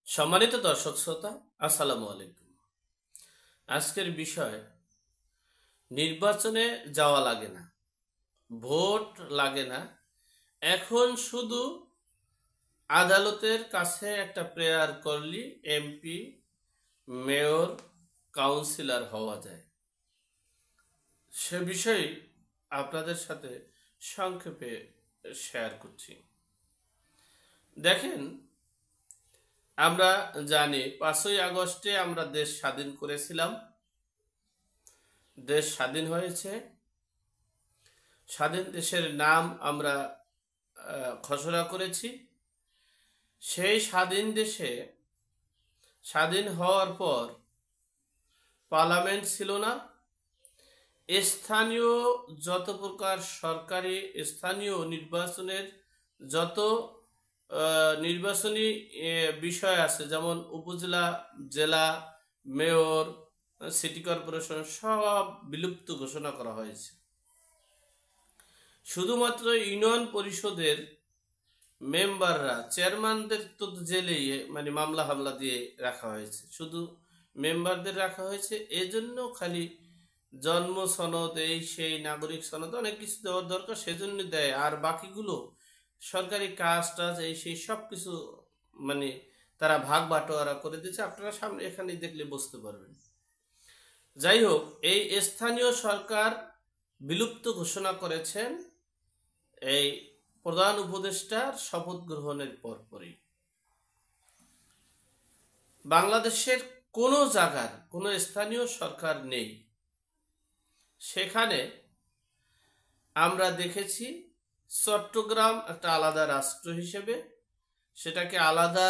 সম্মানিত দর্শক শ্রোতা, আসসালামু আলাইকুম। আজকের বিষয়, নির্বাচনে যাওয়া লাগে না, ভোট লাগে না, এখন শুধু আদালতের কাছে একটা প্রেয়ার করলি এমপি, মেয়র, কাউন্সিলর হওয়া যায়। সে বিষয়ে আপনাদের সাথে সংক্ষেপে শেয়ার করছি। দেখেন, আমরা জানি 5ই আগস্টে আমরা দেশ স্বাধীন করেছিলাম। দেশ স্বাধীন হয়েছে, স্বাধীন দেশের নাম আমরা ঘোষণা করেছি। সেই স্বাধীন দেশে স্বাধীন হওয়ার পর পার্লামেন্ট ছিল না। স্থানীয় যত প্রকার সরকারি স্থানীয় নির্বাচনের যত নির্বাচনী বিষয় আছে, যেমন উপজেলা, জেলা, মেয়র, সিটি কর্পোরেশন, সব বিলুপ্ত ঘোষণা করা হয়েছে। শুধুমাত্র ইউনিয়ন পরিষদের মেম্বাররা, চেয়ারম্যানদের তো জেলে মামলা হামলা দিয়ে রাখা হয়েছে, শুধু মেম্বারদের রাখা হয়েছে। এজন্য খালি জন্ম সনদ, এই সেই নাগরিক সনদ, অনেক কিছু দেওয়ার দরকার, সেজন্য দেয়। আর বাকিগুলো সরকারি কাজ টাজ এই সেই সব কিছু তারা ভাগ বাটোয়ারা করে দিচ্ছে। আপনারা সামনে এখানে দেখলে বুঝতে পারবেন। যাই হোক, এই স্থানীয় সরকার বিলুপ্ত ঘোষণা করেছেন এই প্রধান উপদেষ্টার শপথ গ্রহণের পরপরই। বাংলাদেশের কোনো জায়গার কোনো স্থানীয় সরকার নেই। সেখানে আমরা দেখেছি চট্টগ্রাম একটা আলাদা রাষ্ট্র হিসেবে, সেটাকে আলাদা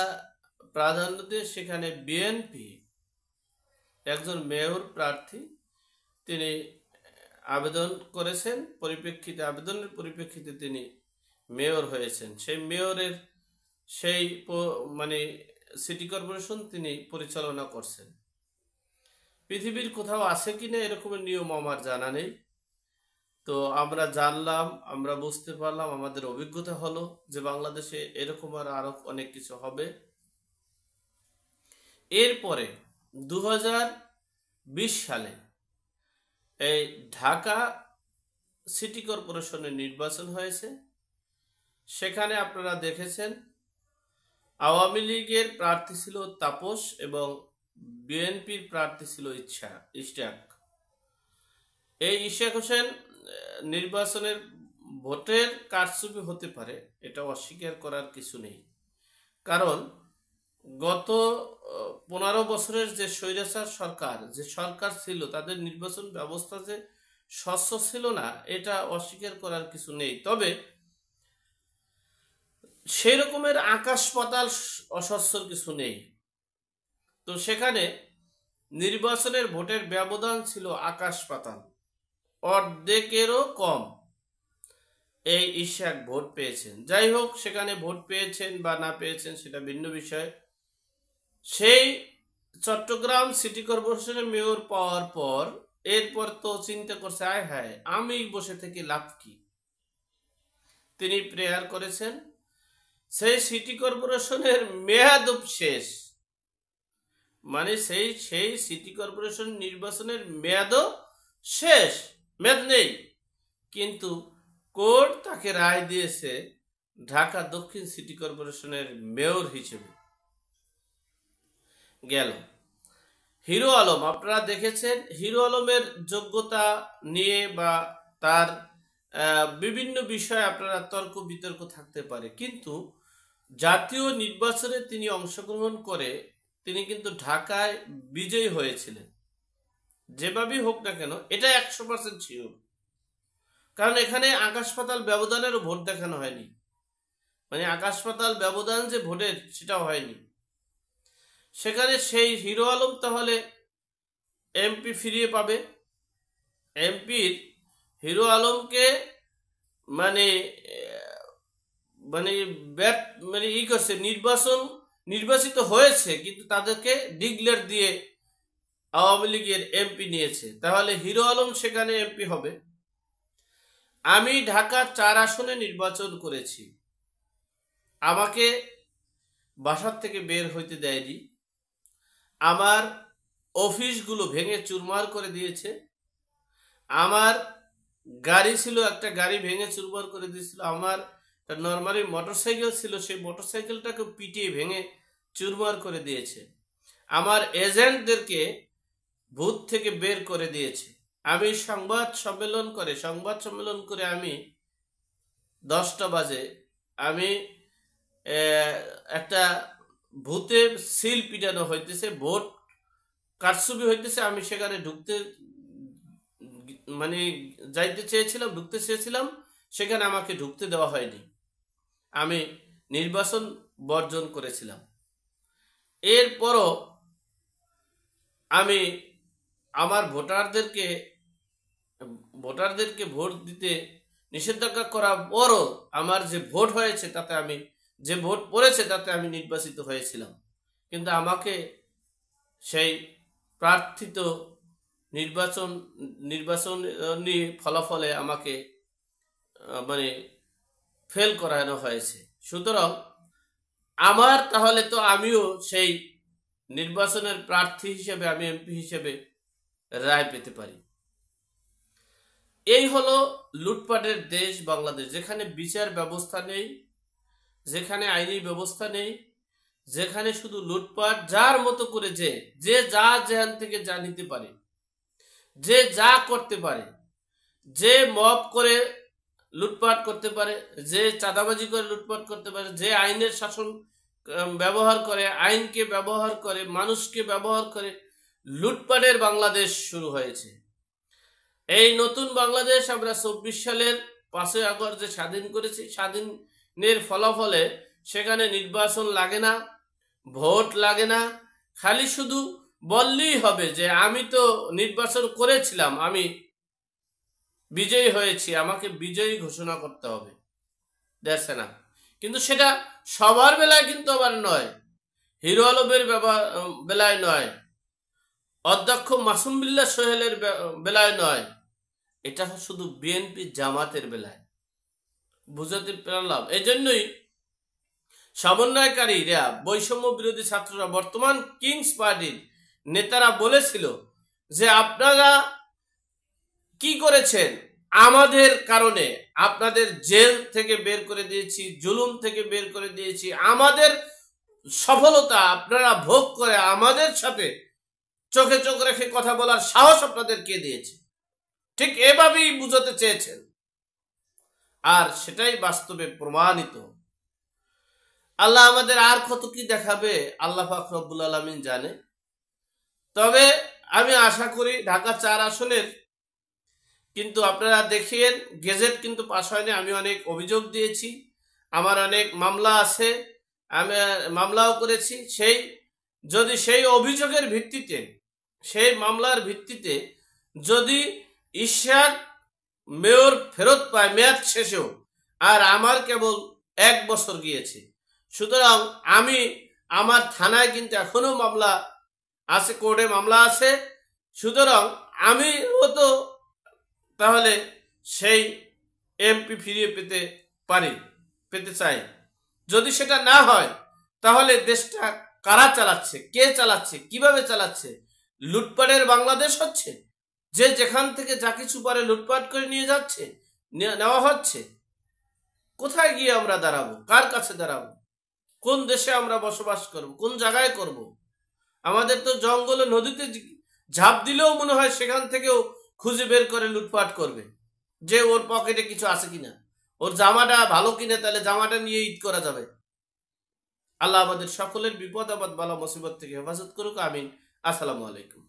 প্রাধান্য দিয়ে সেখানে বিএনপি একজন মেয়র প্রার্থী, তিনি আবেদন করেছেন, আবেদনের পরিপ্রেক্ষিতে তিনি মেয়র হয়েছেন। সেই মেয়রের সেই সিটি কর্পোরেশন তিনি পরিচালনা করছেন। পৃথিবীর কোথাও আছে কিনা এরকমের নিয়ম আমার জানা নেই। তো আমরা জানলাম, আমরা বুঝতে পারলাম, আমাদের অভিজ্ঞতা হলো যে বাংলাদেশে এরকম আরো অনেক কিছু হবে। এরপরে 2020 সালে এই ঢাকা সিটি কর্পোরেশনের নির্বাচন হয়েছে। সেখানে আপনারা দেখেছেন আওয়ামী লীগের প্রার্থী ছিল তাপস এবং বিএনপির প্রার্থী ছিল ইশতিয়াক। এই ইশতিয়াক হোসেন নির্বাচনের ভোটের কারচুপি হতে পারে, এটা অস্বীকার করার কিছু নেই। কারণ গত 15 বছরের যে স্বৈরাচার সরকার, যে সরকার ছিল, তাদের নির্বাচন ব্যবস্থা যে স্বচ্ছ ছিল না, এটা অস্বীকার করার কিছু নেই। তবে সেই রকমের আকাশ পাতাল অস্বচ্ছর কিছু নেই। তো সেখানে নির্বাচনের ভোটের ব্যবধান ছিল আকাশ পাতাল, অর্ধেকেরও কম। এই ইশতিয়াক ভোট পেয়েছেন। যাই হোক, সেখানে ভোট পেয়েছেন বা না পেয়েছেন সেটা ভিন্ন বিষয়। সেই চট্টগ্রাম সিটি কর্পোরেশনের মেয়র পাওয়ার পর এরপর তো চিন্তা করছে, আয় হায়, আমি বসে থেকে লাভ কি। তিনি প্রেয়ার করেছেন, সেই সিটি কর্পোরেশনের মেয়াদ শেষ, সেই সিটি কর্পোরেশন নির্বাচনের মেয়াদও শেষ, মেয়াদ নেই। কিন্তু কোর্ট তাকে রায় দিয়েছে ঢাকা দক্ষিণ সিটি কর্পোরেশনের মেয়র হিসেবে। গেল হিরো আলম, আপনারা দেখেছেন হিরো আলমের যোগ্যতা নিয়ে বা তার বিভিন্ন বিষয়ে আপনারা তর্ক বিতর্ক থাকতে পারে, কিন্তু জাতীয় নির্বাচনে তিনি অংশগ্রহণ করে তিনি কিন্তু ঢাকায় বিজয়ী হয়েছিলেন। যেভাবেই হোক না কেন, এটা 100% শিওর। কারণ এখানে আকাশ পাতাল ব্যবধানেরও ভোট দেখানো হয়নি, আকাশ পাতাল ব্যবধান যে ভোটের, সেটাও হয়নি। সেখানে সেই হিরো আলম তাহলে এমপি ফিরিয়ে পাবে। এমপির হিরো আলমকে করছে, নির্বাচিত হয়েছে, কিন্তু তাদেরকে ডিক্লেয়ার দিয়ে আওয়ামী লীগের এমপি নিয়েছে। তাহলে হিরো আলম সেখানে এমপি হবে। আমি ঢাকা 4 আসনে নির্বাচন করেছি, আমাকে বাসার থেকে বের হইতে দেয়নি, আমার অফিসগুলো ভেঙে চুরমার করে দিয়েছে, আমার গাড়ি ছিল, একটা গাড়ি ভেঙে চুরমার করে দিয়েছিল, আমার নর্মালি মোটরসাইকেল ছিল, সেই মোটরসাইকেলটাকে পিটিয়ে ভেঙে চুরমার করে দিয়েছে, আমার এজেন্টদেরকে বুথ থেকে বের করে দিয়েছে। আমি সংবাদ সম্মেলন করে আমি 10টা বাজে আমি একটা ভূতে সিল পিটানো হইতেছে, ভোট কারচুপি হইতেছে, আমি সেখানে মানে ঢুকতে চেয়েছিলাম, সেখানে আমাকে ঢুকতে দেওয়া হয়নি, আমি নির্বাচন বর্জন করেছিলাম। এরপরও আমি আমার ভোটারদেরকে ভোট দিতে নিষেধাজ্ঞা করার পরও আমার যে ভোট হয়েছে তাতে যে ভোট পড়েছে তাতে আমি নির্বাচিত হয়েছিলাম, কিন্তু আমাকে সেই প্রার্থিত নির্বাচনী ফলাফলে আমাকে মানে ফেল করানো হয়েছে। সুতরাং আমার তাহলে তো আমিও সেই নির্বাচনের প্রার্থী হিসেবে, আমি এমপি হিসেবে রায় পেতে পারি। এই হলো লুটপাটের দেশ বাংলাদেশ, যেখানে বিচার ব্যবস্থা নেই, যেখানে আইনি ব্যবস্থা নেই, যেখানে শুধু লুটপাট, যার মতো করে যে যেখান থেকে যা নিতে পারে, যে যা করতে পারে, যে মব করে লুটপাট করতে পারে, যে চাঁদাবাজি করে লুটপাট করতে পারে, যে আইনের শাসন ব্যবহার করে, আইনকে ব্যবহার করে, মানুষকে ব্যবহার করে লুটপাটের বাংলাদেশ শুরু হয়েছে। এই নতুন বাংলাদেশ আমরা 24 সালের 5ই আগস্ট যে স্বাধীন করেছি, স্বাধীনের ফলাফলে সেখানে নির্বাচন লাগে না, ভোট লাগে না, খালি শুধু বললেই হবে যে আমি তো নির্বাচন করেছিলাম, আমি বিজয়ী হয়েছি, আমাকে বিজয়ী ঘোষণা করতে হবে, দেখছে না। কিন্তু সেটা সবার বেলায় কিন্তু আবার নয়, হিরো আলমের বেলায় নয়, অধ্যক্ষ মাসুম বিল্লাহ সোহেলের বেলায় নয়, এটা শুধু বিএনপি জামাতের বেলায়। বুঝাতে পারলাম? এই জন্যই সমন্বয়কারীরা, বৈষম্য বিরোধী ছাত্ররা, বর্তমান কিংস পার্টির নেতারা বলেছিল যে আপনারা কি করেছেন, আমাদের কারণে আপনাদের জেল থেকে বের করে দিয়েছি, জুলুম থেকে বের করে দিয়েছি, আমাদের সফলতা আপনারা ভোগ করে আমাদের সাথে চোখে চোখ রেখে কথা বলার সাহস আপনাদের কে দিয়েছে, ঠিক এভাবেই বুঝাতে চেয়েছেন, আর সেটাই বাস্তবে প্রমাণিত। আল্লাহ আমাদের আর কত কি দেখাবে আল্লাহ পাক রব্বুল আলামিন জানে। তবে আমি আশা করি ঢাকা 4 আসনের কিন্তু আপনারা দেখিয়েন, গেজেট কিন্তু পাস হয়নি, আমি অনেক অভিযোগ দিয়েছি, আমার অনেক মামলা আছে, আমি মামলাও করেছি। সেই অভিযোগের ভিত্তিতে, সেই মামলার ভিত্তিতে যদি ঈশ্বর মেয়র ফেরত পায় মেয়াদ শেষেও, আর আমার কেবল 1 বছর গিয়েছে, সুতরাং আমার থানায় কিন্তু এখনো মামলা আছে, কোর্টে মামলা আছে, সুতরাং আমিও তো তাহলে সেই এমপি ফিরিয়ে পেতে চাই। যদি সেটা না হয় তাহলে দেশটা কারা চালাচ্ছে, কে চালাচ্ছে, কিভাবে চালাচ্ছে? লুটপাটের বাংলাদেশ হচ্ছে, যে যেখান থেকে যা কিছু পারে লুটপাট করে নেওয়া হচ্ছে। কোথায় গিয়ে আমরা দাঁড়াবো? কার কাছে দাঁড়াবো? কোন দেশে আমরা বসবাস করব? কোন জায়গায় করব? আমাদের তো জঙ্গলে, নদীতে ঝাঁপ দিলেও মনে হয় সেখান থেকেও খুঁজে বের করে লুটপাট করবে, যে ওর পকেটে কিছু আছে কিনা, ওর জামাটা ভালো কিনা, তাহলে জামাটা নিয়ে ঈদ করা যাবে। আল্লাহ আমাদের সকলের বিপদ আপদ বালা মুসিবত থেকে হেফাজত করুক, আমিন। আসসালামু আলাইকুম।